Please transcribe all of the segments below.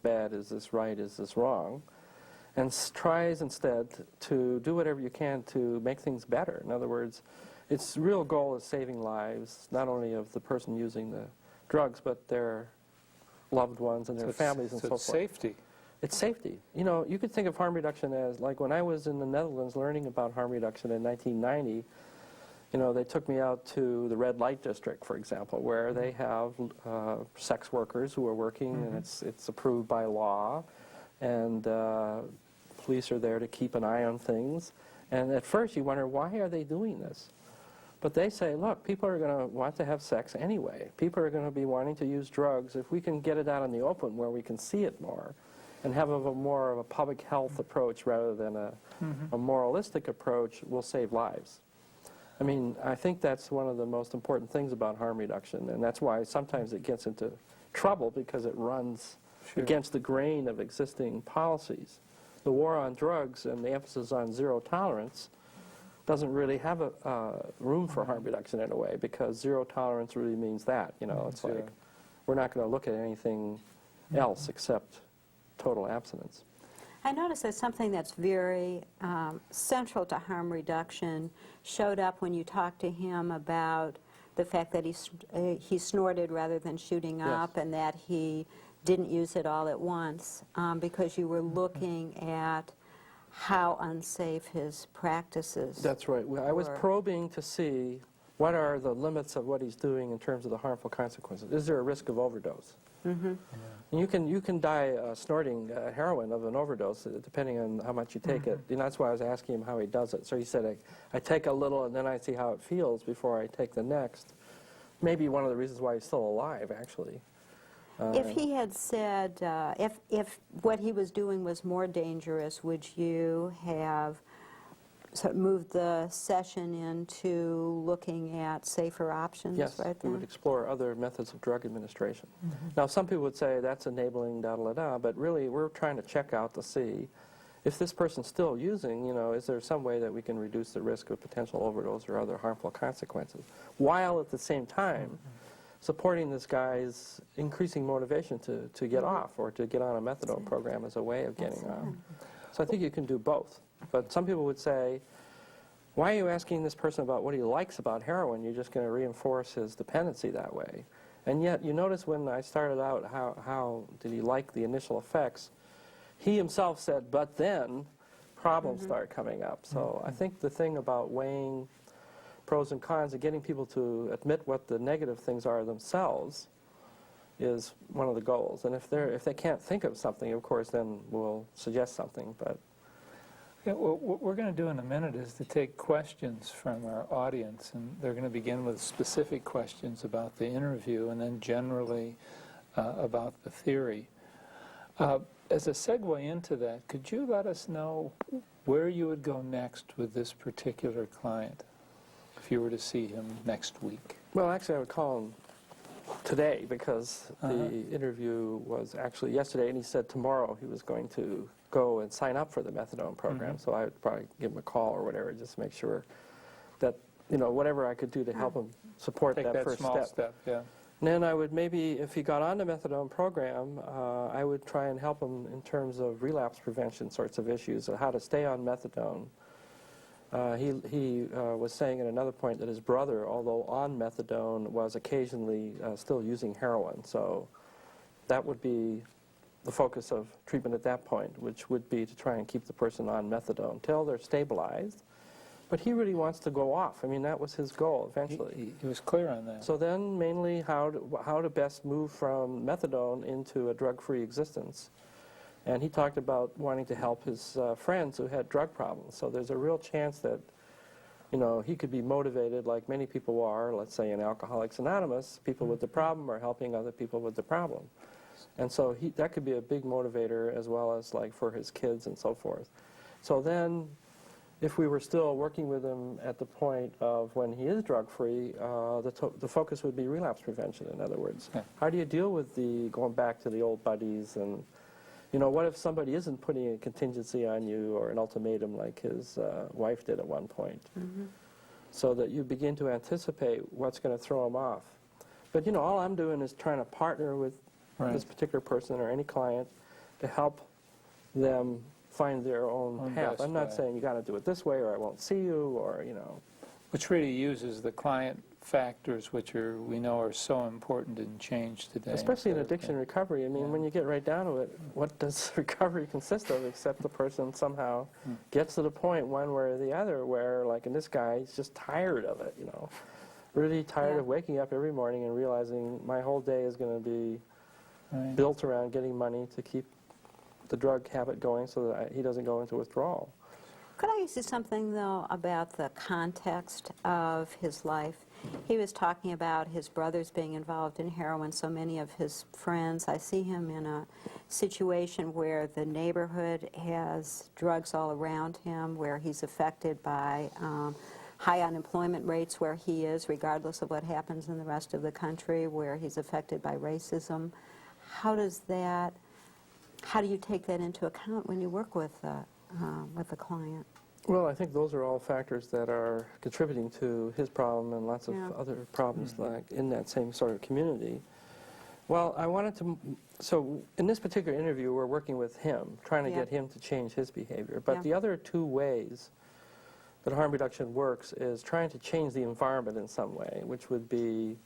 bad? Is this right? Is this wrong? And tries instead to do whatever you can to make things better. In other words, its real goal is saving lives, not only of the person using the drugs, but their loved ones and their families and so forth. It's safety. It's safety. You know, you could think of harm reduction as, like when I was in the Netherlands learning about harm reduction in 1990, you know, they took me out to the red light district, for example, where they have sex workers who are working, and it's approved by law, and police are there to keep an eye on things. And at first you wonder, why are they doing this? But they say, look, people are going to want to have sex anyway. People are going to be wanting to use drugs. If we can get it out in the open where we can see it more and have more of a public health approach rather than a moralistic approach, we'll save lives. I mean, I think that's one of the most important things about harm reduction, and that's why sometimes it gets into trouble, because it runs against the grain of existing policies. The war on drugs and the emphasis on zero tolerance doesn't really have a room for harm reduction in a way, because zero tolerance really means that, you know, it's like we're not going to look at anything else except total abstinence. I noticed that something that's very central to harm reduction showed up when you talked to him about the fact that he snorted rather than shooting up, and that he didn't use it all at once, because you were looking at how unsafe his practices were. That's right. I was probing to see what are the limits of what he's doing in terms of the harmful consequences. Is there a risk of overdose? And you can die snorting heroin of an overdose, depending on how much you take it. And that's why I was asking him how he does it. So he said, I take a little and then I see how it feels before I take the next. Maybe one of the reasons why he's still alive, actually. If he had said, if what he was doing was more dangerous, would you have moved the session into looking at safer options? Yes, right we would explore other methods of drug administration. Now, some people would say that's enabling, da-da-da-da, but really we're trying to check out to see if this person's still using, you know, is there some way that we can reduce the risk of potential overdose or other harmful consequences, while at the same time supporting this guy's increasing motivation to get off, or to get on a methadone program as a way of getting off. So I think you can do both. But some people would say, why are you asking this person about what he likes about heroin? You're just going to reinforce his dependency that way. And yet, you notice when I started out, how did he like the initial effects? He himself said, but then problems start coming up. So I think the thing about weighing pros and cons and getting people to admit what the negative things are themselves is one of the goals. And if they can't think of something, of course, then we'll suggest something. But yeah, well, what we're going to do in a minute is to take questions from our audience, and they're going to begin with specific questions about the interview, and then generally about the theory. As a segue into that, could you let us know where you would go next with this particular client if you were to see him next week? Well, actually, I would call him today, because the interview was actually yesterday, and he said tomorrow he was going to go and sign up for the methadone program. So I would probably give him a call or whatever, just to make sure that, you know, whatever I could do to help him support that first small step. Yeah. And then I would maybe, if he got on the methadone program, I would try and help him in terms of relapse prevention sorts of issues, how to stay on methadone. He was saying at another point that his brother, although on methadone, was occasionally still using heroin. So that would be the focus of treatment at that point, which would be to try and keep the person on methadone till they're stabilized. But he really wants to go off. I mean, that was his goal eventually. He was clear on that. So then mainly how to best move from methadone into a drug-free existence. And he talked about wanting to help his friends who had drug problems. So there's a real chance that, you know, he could be motivated like many people are, let's say in Alcoholics Anonymous, people with the problem are helping other people with the problem. And so that could be a big motivator, as well as like for his kids and so forth. So then, if we were still working with him at the point of when he is drug-free, the focus would be relapse prevention, in other words. Yeah. How do you deal with going back to the old buddies, and, you know, what if somebody isn't putting a contingency on you or an ultimatum like his wife did at one point? So that you begin to anticipate what's going to throw him off. But, you know, all I'm doing is trying to partner with this particular person or any client to help them find their own Own path. best I'm not way. saying you got to do it this way or I won't see you or, you know. Which really uses the client factors, which we know are so important in change today. Especially in instead of- addiction recovery. I mean, Yeah. when you get right down to it, what does recovery consist of except the person somehow gets to the point one way or the other where, like in this guy, he's just tired of it, you know. Really tired Yeah. of waking up every morning and realizing my whole day is going to be Right. built around getting money to keep the drug habit going so that he doesn't go into withdrawal. Could I ask you something, though, about the context of his life? He was talking about his brothers being involved in heroin, so many of his friends. I see him in a situation where the neighborhood has drugs all around him, where he's affected by high unemployment rates where he is, regardless of what happens in the rest of the country, where he's affected by racism. How do you take that into account when you work with the client? Well, I think those are all factors that are contributing to his problem and lots of Yeah. other problems like in that same sort of community. Well, I wanted to, so in this particular interview, we're working with him, trying to Yeah. get him to change his behavior. But Yeah. the other two ways that harm reduction works is trying to change the environment in some way, which would be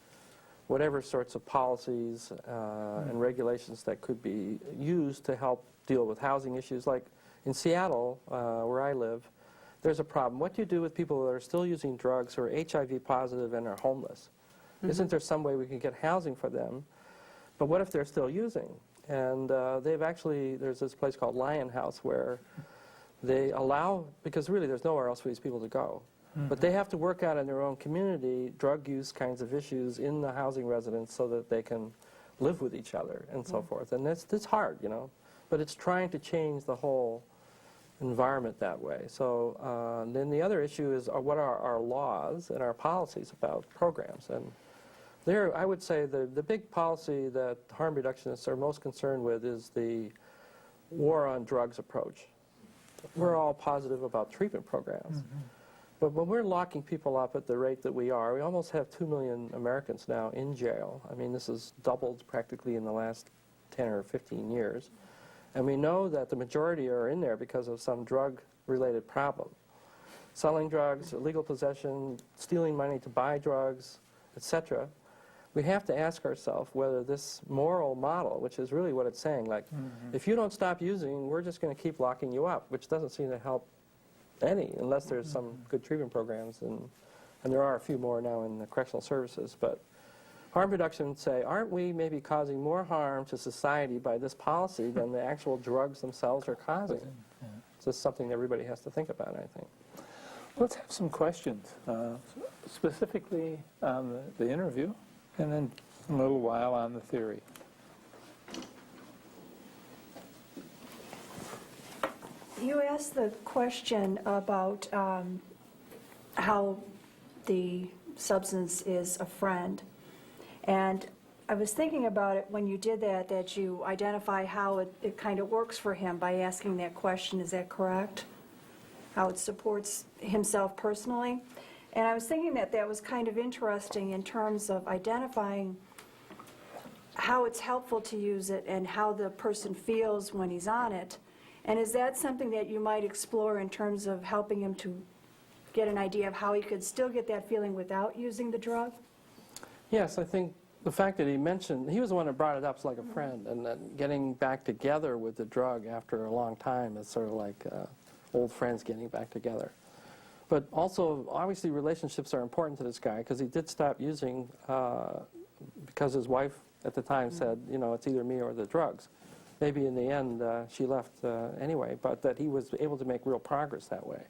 whatever sorts of policies and regulations that could be used to help deal with housing issues. Like in Seattle, where I live, there's a problem. What do you do with people that are still using drugs who are HIV positive and are homeless? Isn't there some way we can get housing for them? But what if they're still using? And there's this place called Lion House where they allow, because really there's nowhere else for these people to go. But they have to work out in their own community drug use kinds of issues in the housing residence so that they can live with each other and so forth. And it's hard, you know. But it's trying to change the whole environment that way. So then the other issue is what are our laws and our policies about programs? And there, I would say the big policy that harm reductionists are most concerned with is the war on drugs approach. We're all positive about treatment programs. But when we're locking people up at the rate that we are, we almost have 2 million Americans now in jail. I mean, this has doubled practically in the last 10 or 15 years. And we know that the majority are in there because of some drug-related problem. Selling drugs, illegal possession, stealing money to buy drugs, etc. We have to ask ourselves whether this moral model, which is really what it's saying, like, if you don't stop using, we're just going to keep locking you up, which doesn't seem to help any, unless there's some good treatment programs, and there are a few more now in the correctional services. But harm reduction would say, aren't we maybe causing more harm to society by this policy than the actual drugs themselves are causing? Yeah. It's just something everybody has to think about, I think. Let's have some questions, specifically on the interview, and then a little while on the theory. You asked the question about how the substance is a friend. And I was thinking about it when you did that you identify how it kind of works for him by asking that question. Is that correct? How it supports himself personally? And I was thinking that was kind of interesting in terms of identifying how it's helpful to use it and how the person feels when he's on it. And is that something that you might explore in terms of helping him to get an idea of how he could still get that feeling without using the drug? Yes, I think the fact that he mentioned, he was the one that brought it up as like a friend, and then getting back together with the drug after a long time is sort of like old friends getting back together. But also, obviously, relationships are important to this guy because he did stop using because his wife at the time said, you know, it's either me or the drugs. Maybe in the end she left anyway, but that he was able to make real progress that way.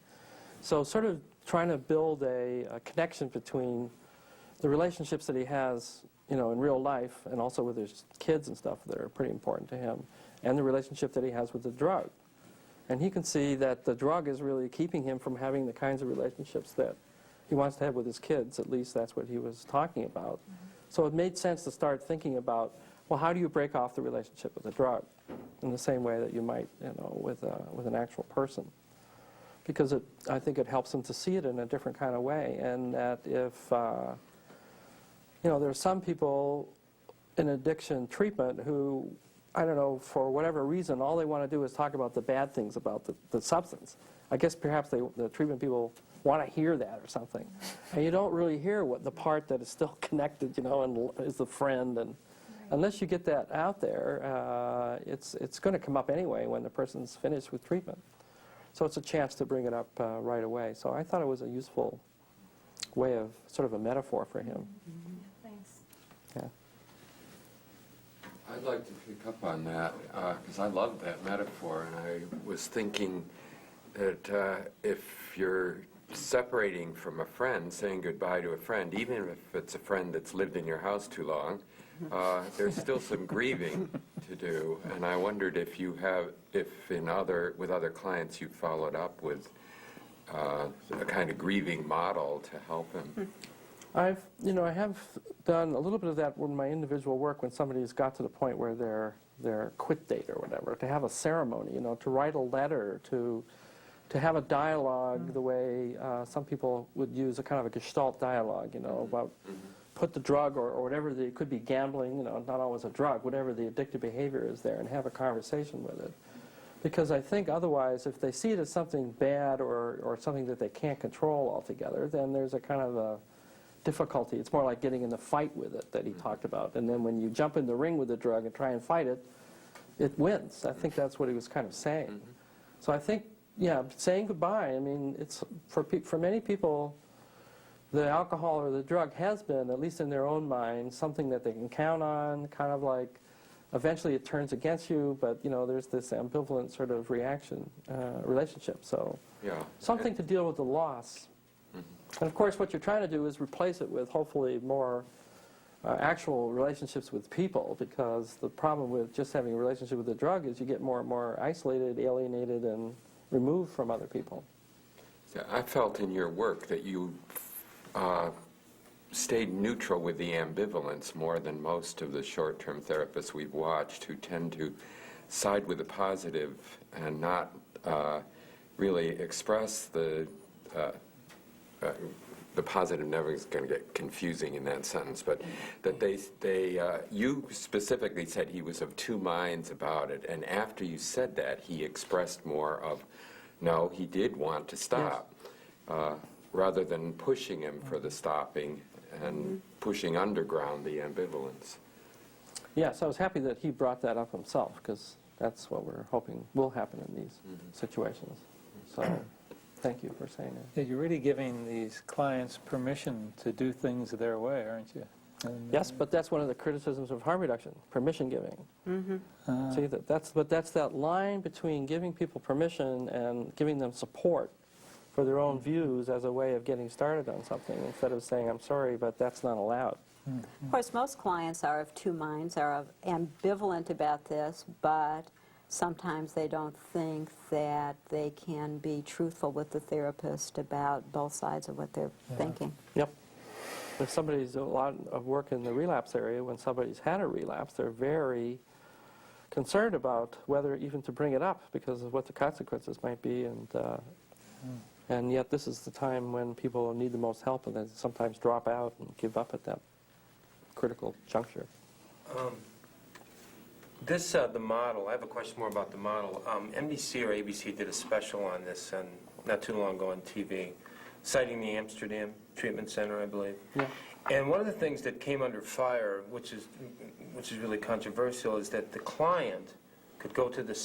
So sort of trying to build a connection between the relationships that he has, you know, in real life and also with his kids and stuff that are pretty important to him, and the relationship that he has with the drug. And he can see that the drug is really keeping him from having the kinds of relationships that he wants to have with his kids. At least that's what he was talking about. So it made sense to start thinking about, well, how do you break off the relationship with the drug in the same way that you might, you know, with an actual person? Because I think it helps him to see it in a different kind of way. And that if, you know, there are some people in addiction treatment who I don't know, for whatever reason, all they want to do is talk about the bad things about the substance. I guess perhaps the treatment people want to hear that or something. And you don't really hear what the part that is still connected, and is the friend. And unless you get that out there, it's going to come up anyway when the person's finished with treatment. So it's a chance to bring it up right away. So I thought it was a useful way of sort of a metaphor for him. Thanks. Yeah. I'd like to pick up on that because I love that metaphor, and I was thinking that if you're separating from a friend, saying goodbye to a friend, even if it's a friend that's lived in your house too long, there's still some grieving to do. And I wondered if with other clients you followed up with a kind of grieving model to help him. I have done a little bit of that in my individual work when somebody's got to the point where they're quit date or whatever, to have a ceremony, to write a letter, to have a dialogue the way some people would use a kind of a gestalt dialogue, about put the drug or whatever, it could be gambling, not always a drug, whatever the addictive behavior is there, and have a conversation with it. Because I think otherwise, if they see it as something bad or something that they can't control altogether, then there's a kind of a difficulty. It's more like getting in the fight with it that he talked about. And then when you jump in the ring with the drug and try and fight it, it wins. I think that's what he was kind of saying. So I think, saying goodbye, I mean, it's for many people, the alcohol or the drug has been, at least in their own mind, something that they can count on, kind of like eventually it turns against you, but there's this ambivalent sort of relationship. So something to deal with the loss. And of course, what you're trying to do is replace it with hopefully more actual relationships with people, because the problem with just having a relationship with the drug is you get more and more isolated, alienated, and removed from other people. Yeah, I felt in your work that you stayed neutral with the ambivalence more than most of the short-term therapists we've watched, who tend to side with the positive and not really express the positive. Never is going to get confusing in that sentence, but that you specifically said he was of two minds about it, and after you said that, he expressed more of, no, he did want to stop, rather than pushing him for the stopping and pushing underground the ambivalence. Yes, I was happy that he brought that up himself, because that's what we're hoping will happen in these situations. So thank you for saying that. Yeah, you're really giving these clients permission to do things their way, aren't you? And, Yes, but that's one of the criticisms of harm reduction, permission giving. See, that's that line between giving people permission and giving them support for their own views as a way of getting started on something, instead of saying, I'm sorry, but that's not allowed. Of course, most clients are of two minds, are ambivalent about this, but sometimes they don't think that they can be truthful with the therapist about both sides of what they're thinking. Yep. If somebody's a lot of work in the relapse area, when somebody's had a relapse, they're very concerned about whether even to bring it up because of what the consequences might be, and yet this is the time when people need the most help, and they sometimes drop out and give up at that critical juncture. The model, I have a question more about the model. NBC or ABC did a special on this not too long ago on TV, citing the Amsterdam Treatment Center, I believe. Yeah. And one of the things that came under fire, which is really controversial, is that the client could go to the center